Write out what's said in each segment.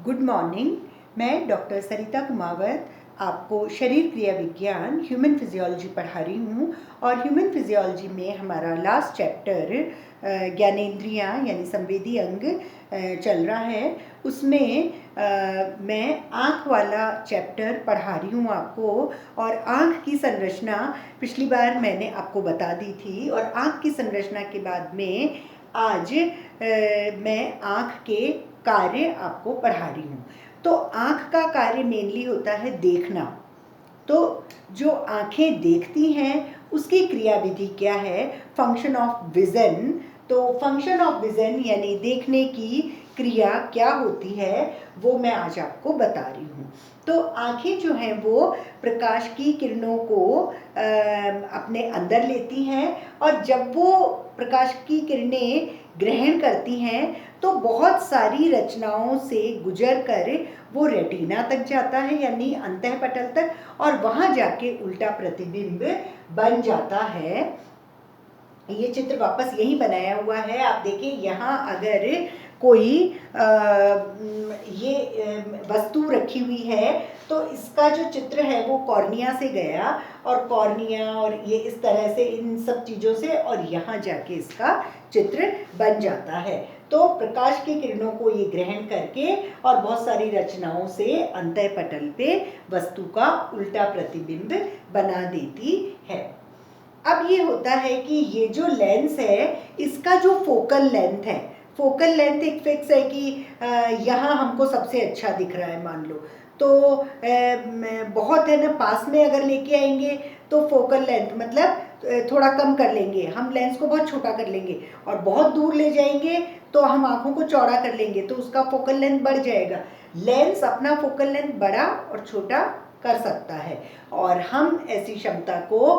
Good morning. मैं doctor सरिता कुमावत आपको शरीर क्रिया विज्ञान ह्यूमन फिजियोलॉजी पढ़ा रही हूँ। और ह्यूमन फिजियोलॉजी में हमारा लास्ट चैप्टर ज्ञानेंद्रियाँ यानी संवेदी अंग चल रहा है। उसमें मैं आँख वाला चैप्टर पढ़ा रही हूँ आपको। और आँख की संरचना पिछली बार मैंने आपको बता दी थी, और आँख की संरचना के बाद में आज मैं आँख के कार्य आपको पढ़ा रही हूँ। तो आँख का कार्य मेनली होता है देखना। तो जो आँखें देखती हैं उसकी क्रियाविधि क्या है? Function of vision. तो फंक्शन ऑफ विजन यानी देखने की क्रिया क्या होती है वो मैं आज आपको बता रही हूँ। तो आँखें जो हैं वो प्रकाश की किरणों को अपने अंदर लेती हैं, और जब वो प्रकाश की किरणें ग्रहण करती हैं तो बहुत सारी रचनाओं से गुजर कर वो रेटिना तक जाता है यानी अंतःपटल तक, और वहाँ जाके उल्टा प्रतिबिंब बन जाता है। ये चित्र वापस यही बनाया हुआ है। आप देखिए, यहाँ अगर कोई ये वस्तु रखी हुई है तो इसका जो चित्र है वो कॉर्निया से गया, और कॉर्निया और ये इस तरह से इन सब चीज़ों से, और यहाँ जाके इसका चित्र बन जाता है। तो प्रकाश की किरणों को ये ग्रहण करके और बहुत सारी रचनाओं से अंतःपटल पे वस्तु का उल्टा प्रतिबिंब बना देती है। अब ये होता है कि ये जो लेंस है इसका जो फोकल लेंथ है, फोकल लेंथ एक फिक्स है कि यहाँ हमको सबसे अच्छा दिख रहा है मान लो, तो बहुत है ना, पास में अगर लेके आएंगे तो फोकल लेंथ मतलब थोड़ा कम कर लेंगे, हम लेंस को बहुत छोटा कर लेंगे, और बहुत दूर ले जाएंगे तो हम आँखों को चौड़ा कर लेंगे तो उसका फोकल लेंथ बढ़ जाएगा। लेंस अपना फोकल लेंथ बड़ा और छोटा कर सकता है, और हम ऐसी क्षमता को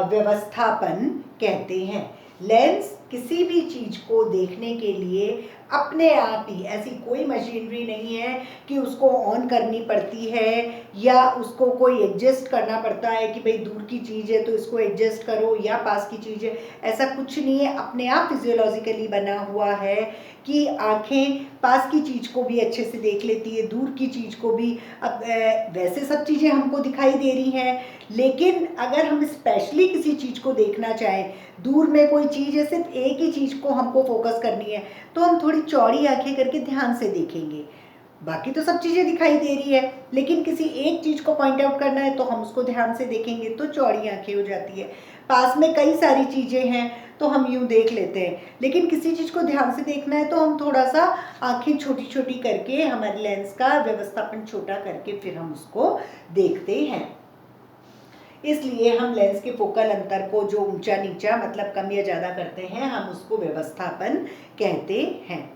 व्यवस्थापन कहते हैं। लेंस किसी भी चीज़ को देखने के लिए अपने आप ही, ऐसी कोई मशीनरी नहीं है कि उसको ऑन करनी पड़ती है या उसको कोई एडजस्ट करना पड़ता है कि भाई दूर की चीज़ है तो इसको एडजस्ट करो, या पास की चीज़ है, ऐसा कुछ नहीं है। अपने आप फिजियोलॉजिकली बना हुआ है कि आँखें पास की चीज़ को भी अच्छे से देख लेती है, दूर की चीज़ को भी। अब वैसे सब चीज़ें हमको दिखाई दे रही हैं, लेकिन अगर हम स्पेशली किसी चीज़ को देखना चाहें, दूर में कोई चीज़ है, सिर्फ एक ही चीज़ को हमको फोकस करनी है, तो हम थोड़ी चौड़ी आंखें करके ध्यान से देखेंगे। बाकी तो सब चीज़ें दिखाई दे रही है, लेकिन किसी एक चीज़ को पॉइंट आउट करना है तो हम उसको ध्यान से देखेंगे, तो चौड़ी आंखें हो जाती है। पास में कई सारी चीज़ें हैं तो हम यूँ देख लेते हैं, लेकिन किसी चीज़ को ध्यान से देखना है तो हम थोड़ा सा आंखें छोटी छोटी करके, हमारे लेंस का व्यवस्थापन छोटा करके फिर हम उसको देखते हैं। इसलिए हम लेंस के फोकल अंतर को जो ऊंचा नीचा मतलब कम या ज़्यादा करते हैं, हम उसको व्यवस्थापन कहते हैं।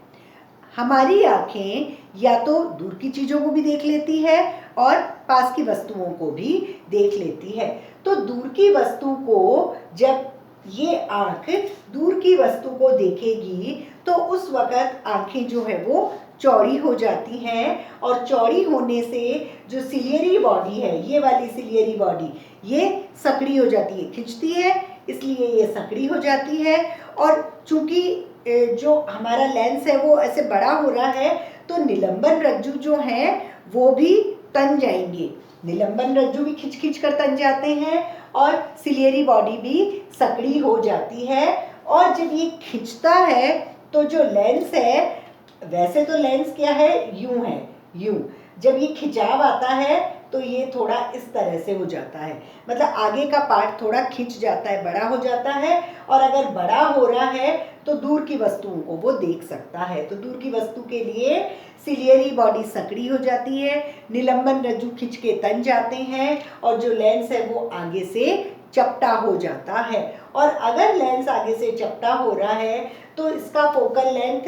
हमारी आँखें या तो दूर की चीज़ों को भी देख लेती है और पास की वस्तुओं को भी देख लेती है। तो दूर की वस्तु को, जब ये आँख दूर की वस्तु को देखेगी तो उस वक़्त आँखें जो है वो चौड़ी हो जाती हैं, और चौड़ी होने से जो सिलियरी बॉडी है, ये वाली सिलियरी बॉडी, ये सकड़ी हो जाती है, खिंचती है, इसलिए ये सकड़ी हो जाती है। और चूंकि जो हमारा लेंस है वो ऐसे बड़ा हो रहा है तो निलंबन रज्जु जो है वो भी तन जाएंगे। निलंबन रज्जु भी खिंच खिंच कर तन जाते हैं, और सिलियरी बॉडी भी सकड़ी हो जाती है। और जब ये खिंचता है तो जो लेंस है, वैसे तो लेंस क्या है, यूं है, यूं, जब ये खिंचाव आता है तो ये थोड़ा इस तरह से हो जाता है, मतलब आगे का पार्ट थोड़ा खिंच जाता है, बड़ा हो जाता है। और अगर बड़ा हो रहा है तो दूर की वस्तुओं को वो देख सकता है। तो दूर की वस्तु के लिए सिलियरी बॉडी सकड़ी हो जाती है, निलंबन रज्जु खिंच के तन जाते हैं, और जो लेंस है वो आगे से चपटा हो जाता है। और अगर लेंस आगे से चपटा हो रहा है तो इसका फोकल लेंथ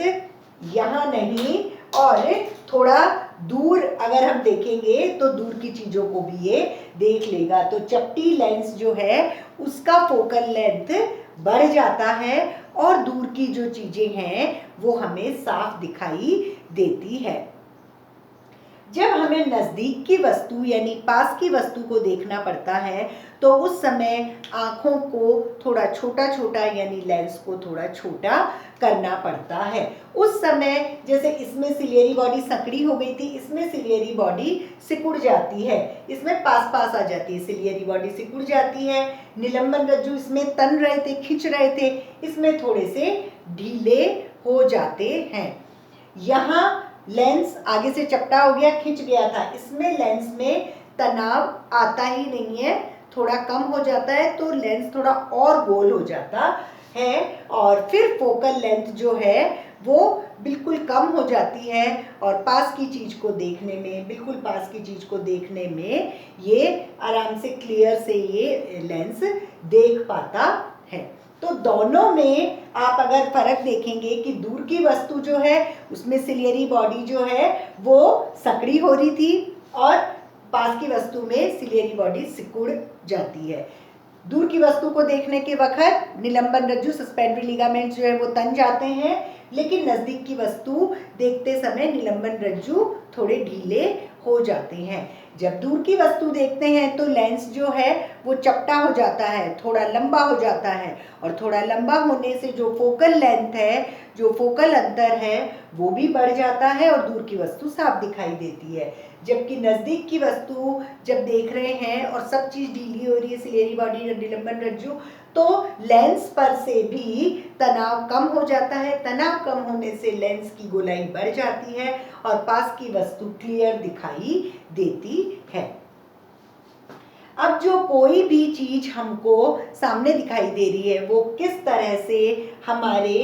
यहाँ नहीं, और थोड़ा दूर अगर हम देखेंगे तो दूर की चीज़ों को भी ये देख लेगा। तो चपटी लेंस जो है उसका फोकल लेंथ बढ़ जाता है, और दूर की जो चीज़ें हैं वो हमें साफ दिखाई देती है। जब हमें नज़दीक की वस्तु यानी पास की वस्तु को देखना पड़ता है तो उस समय आँखों को थोड़ा छोटा छोटा यानी लेंस को थोड़ा छोटा करना पड़ता है। उस समय जैसे इसमें सिलियरी बॉडी संकड़ी हो गई थी, इसमें सिलियरी बॉडी सिकुड़ जाती है, इसमें पास पास आ जाती है, सिलियरी बॉडी सिकुड़ जाती है। निलंबन रज्जु इसमें तन रहे थे, खिंच रहे थे, इसमें थोड़े से ढीले हो जाते हैं। यहाँ लेंस आगे से चपटा हो गया, खिंच गया था, इसमें लेंस में तनाव आता ही नहीं है, थोड़ा कम हो जाता है, तो लेंस थोड़ा और गोल हो जाता है और फिर फोकल लेंथ जो है वो बिल्कुल कम हो जाती है और पास की चीज़ को देखने में, बिल्कुल पास की चीज़ को देखने में ये आराम से क्लियर से ये लेंस देख पाता है। तो दोनों में आप अगर फर्क देखेंगे कि दूर की वस्तु जो है उसमें सिलियरी बॉडी जो है वो सकड़ी हो रही थी और पास की वस्तु में सिलियरी बॉडी सिकुड़ जाती है। दूर की वस्तु को देखने के वक्त निलंबन रज्जु सस्पेंडरी लिगामेंट्स जो है वो तन जाते हैं, लेकिन नज़दीक की वस्तु देखते समय निलंबन रज्जु थोड़े ढीले हो जाते हैं। जब दूर की वस्तु देखते हैं तो लेंस जो है वो चपटा हो जाता है, थोड़ा लंबा हो जाता है और थोड़ा लंबा होने से जो फोकल लेंथ है, जो फोकल अंतर है वो भी बढ़ जाता है और दूर की वस्तु साफ दिखाई देती है। जबकि नज़दीक की वस्तु जब देख रहे हैं और सब चीज़ ढीली हो रही है, सिलियरी बॉडी और निलंबन रज्जु, तो लेंस पर से भी तनाव कम हो जाता है। तनाव कम होने से लेंस की गोलाई बढ़ जाती है और पास की वस्तु क्लियर दिखाई देती है। अब जो कोई भी चीज़ हमको सामने दिखाई दे रही है वो किस तरह से हमारे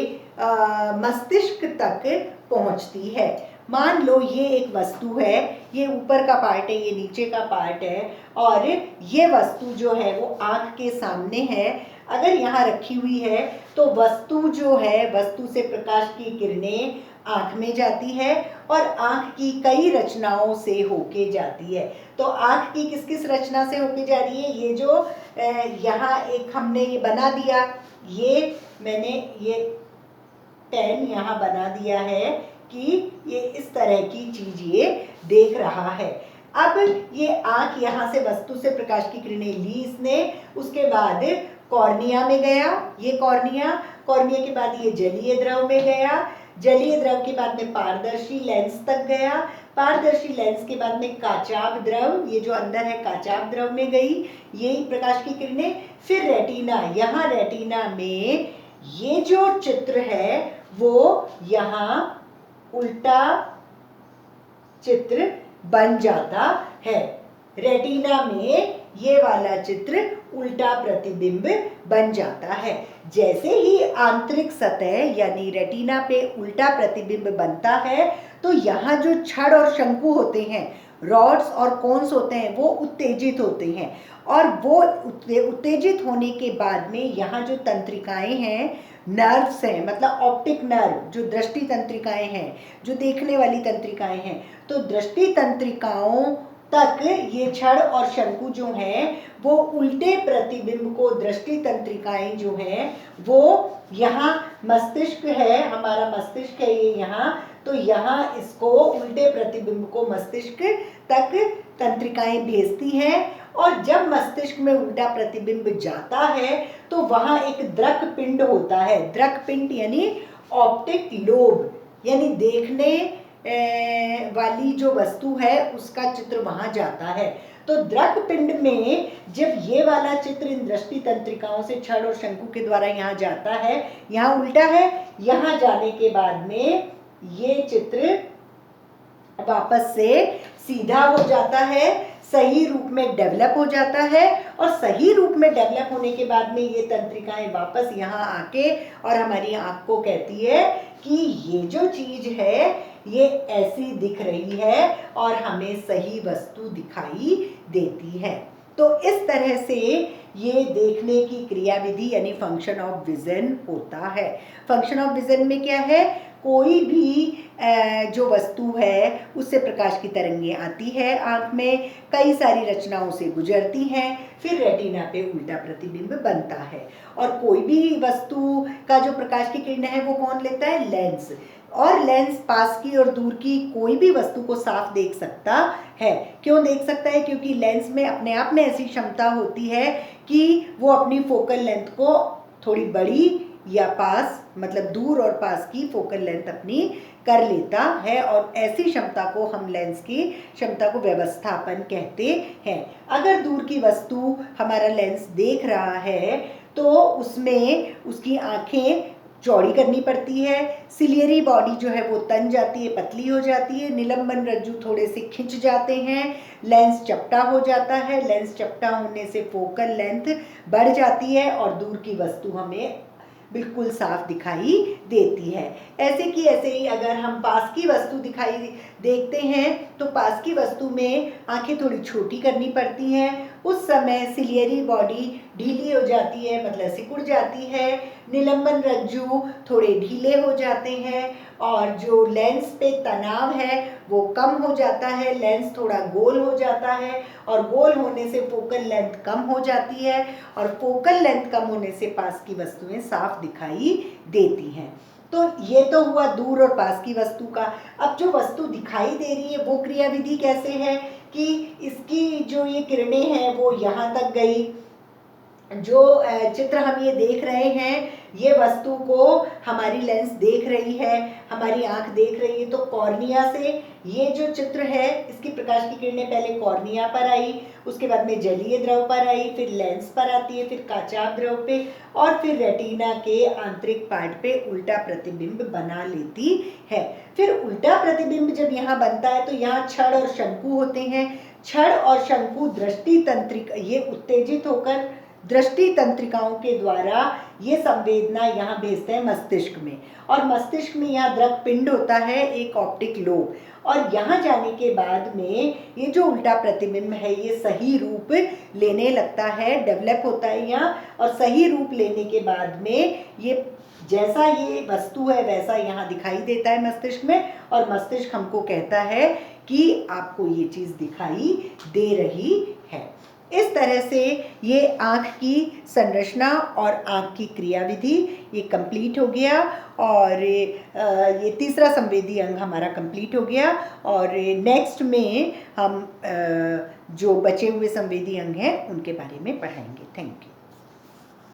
मस्तिष्क तक पहुंचती है। मान लो ये एक वस्तु है, ये ऊपर का पार्ट है, ये नीचे का पार्ट है और ये वस्तु जो है वो आँख के सामने है। अगर यहाँ रखी हुई है तो वस्तु जो है, वस्तु से प्रकाश की किरणें आँख में जाती है और आँख की कई रचनाओं से होके जाती है। तो आँख की किस किस रचना से होके जा रही है? ये जो यहाँ एक हमने ये बना दिया, ये मैंने ये पेन यहाँ बना दिया है कि ये इस तरह की चीज़ ये देख रहा है। अब ये आँख यहाँ से वस्तु से प्रकाश की किरणें ली इसने, उसके बाद कॉर्निया में गया, ये कॉर्निया के बाद ये जलीय द्रव में गया, जलीय द्रव के बाद में पारदर्शी लेंस तक गया, पारदर्शी लेंस के बाद में काचाभ द्रव, ये जो अंदर है काचाभ द्रव में गई ये प्रकाश की किरणें, फिर रेटिना, यहाँ रेटिना में ये जो चित्र है वो यहाँ उल्टा चित्र बन जाता है। रेटिना में ये वाला चित्र उल्टा प्रतिबिंब बन जाता है। जैसे ही आंतरिक सतह यानी रेटिना पे उल्टा प्रतिबिंब बनता है तो यहाँ जो छड़ और शंकु होते हैं, रॉड्स और कोन्स होते हैं, वो उत्तेजित होते हैं और वो उत्तेजित होने के बाद में यहाँ जो तंत्रिकाएं हैं, नर्व्स हैं, मतलब ऑप्टिक नर्व, जो दृष्टि तंत्रिकाएं हैं, जो देखने वाली तंत्रिकाएं हैं, तो दृष्टि तंत्रिकाओं तक ये छड़ और शंकु जो हैं वो उल्टे प्रतिबिंब को, दृष्टि तंत्रिकाएं जो हैं वो यहाँ मस्तिष्क है, हमारा मस्तिष्क है ये यहाँ, तो यहाँ इसको उल्टे प्रतिबिंब को मस्तिष्क तक तंत्रिकाएं भेजती हैं और जब मस्तिष्क में उल्टा प्रतिबिंब जाता है तो वहाँ एक दृक पिंड होता है। दृक पिंड यानी ऑप्टिक लोब, यानी देखने वाली जो वस्तु है उसका चित्र वहाँ जाता है। तो दृक पिंड में जब ये वाला चित्र इन दृष्टि तंत्रिकाओं से छड़ और शंकु के द्वारा यहाँ जाता है, यहाँ उल्टा है, यहाँ जाने के बाद में ये चित्र वापस से सीधा हो जाता है, सही रूप में डेवलप हो जाता है और सही रूप में डेवलप होने के बाद में ये तंत्रिकाएं वापस यहाँ आके और हमारी आँख को कहती है कि ये जो चीज़ है ये ऐसी दिख रही है और हमें सही वस्तु दिखाई देती है। तो इस तरह से ये देखने की क्रियाविधि यानी फंक्शन ऑफ विजन होता है। फंक्शन ऑफ विजन में क्या है? कोई भी जो वस्तु है उससे प्रकाश की तरंगें आती है, आँख में कई सारी रचनाओं से गुजरती हैं, फिर रेटिना पे उल्टा प्रतिबिंब बनता है और कोई भी वस्तु का जो प्रकाश की किरण है वो कौन लेता है? लेंस। और लेंस पास की और दूर की कोई भी वस्तु को साफ देख सकता है। क्यों देख सकता है? क्योंकि लेंस में अपने आप में ऐसी क्षमता होती है कि वो अपनी फोकल लेंथ को थोड़ी बड़ी या पास, मतलब दूर और पास की फोकल लेंथ अपनी कर लेता है, और ऐसी क्षमता को हम लेंस की क्षमता को व्यवस्थापन कहते हैं। अगर दूर की वस्तु हमारा लेंस देख रहा है तो उसमें उसकी आंखें चौड़ी करनी पड़ती है, सिलियरी बॉडी जो है वो तन जाती है, पतली हो जाती है, निलंबन रज्जु थोड़े से खिंच जाते हैं, लेंस चपटा हो जाता है। लेंस चपटा होने से फोकल लेंथ बढ़ जाती है और दूर की वस्तु हमें बिल्कुल साफ दिखाई देती है। ऐसे की ऐसे ही अगर हम पास की वस्तु दिखाई देखते हैं तो पास की वस्तु में आंखें थोड़ी छोटी करनी पड़ती हैं। उस समय सिलियरी बॉडी ढीली हो जाती है, मतलब सिकुड़ जाती है, निलंबन रज्जु थोड़े ढीले हो जाते हैं और जो लेंस पे तनाव है वो कम हो जाता है, लेंस थोड़ा गोल हो जाता है और गोल होने से फोकल लेंथ कम हो जाती है और फोकल लेंथ कम होने से पास की वस्तुएं साफ दिखाई देती हैं। तो ये तो हुआ दूर और पास की वस्तु का। अब जो वस्तु दिखाई दे रही है वो क्रियाविधि कैसे है कि इसकी जो ये किरणें हैं वो यहाँ तक गई। जो चित्र हम ये देख रहे हैं ये वस्तु को हमारी लेंस देख रही है, हमारी आंख देख रही है, तो कॉर्निया से ये जो चित्र है इसकी प्रकाश की किरणें पहले कॉर्निया पर आई, उसके बाद में जलीय द्रव पर आई, फिर लेंस पर आती है, फिर काचाभ द्रव पे और फिर रेटिना के आंतरिक पार्ट पे उल्टा प्रतिबिंब बना लेती है। फिर उल्टा प्रतिबिंब जब यहाँ बनता है तो यहाँ छड़ और शंकु होते हैं। छड़ और शंकु दृष्टि तंत्रिका, ये उत्तेजित होकर दृष्टि तंत्रिकाओं के द्वारा ये संवेदना यहाँ भेजते हैं मस्तिष्क में, और मस्तिष्क में यहाँ द्रव पिंड होता है, एक ऑप्टिक लोब, और यहाँ जाने के बाद में ये जो उल्टा प्रतिबिंब है ये सही रूप लेने लगता है, डेवलप होता है यहाँ, और सही रूप लेने के बाद में ये जैसा ये वस्तु है वैसा यहाँ दिखाई देता है मस्तिष्क में, और मस्तिष्क हमको कहता है कि आपको ये चीज़ दिखाई दे रही है। इस तरह से ये आँख की संरचना और आँख की क्रियाविधि ये कंप्लीट हो गया, और ये तीसरा संवेदी अंग हमारा कंप्लीट हो गया। और नेक्स्ट में हम जो बचे हुए संवेदी अंग हैं उनके बारे में पढ़ाएंगे। Thank you.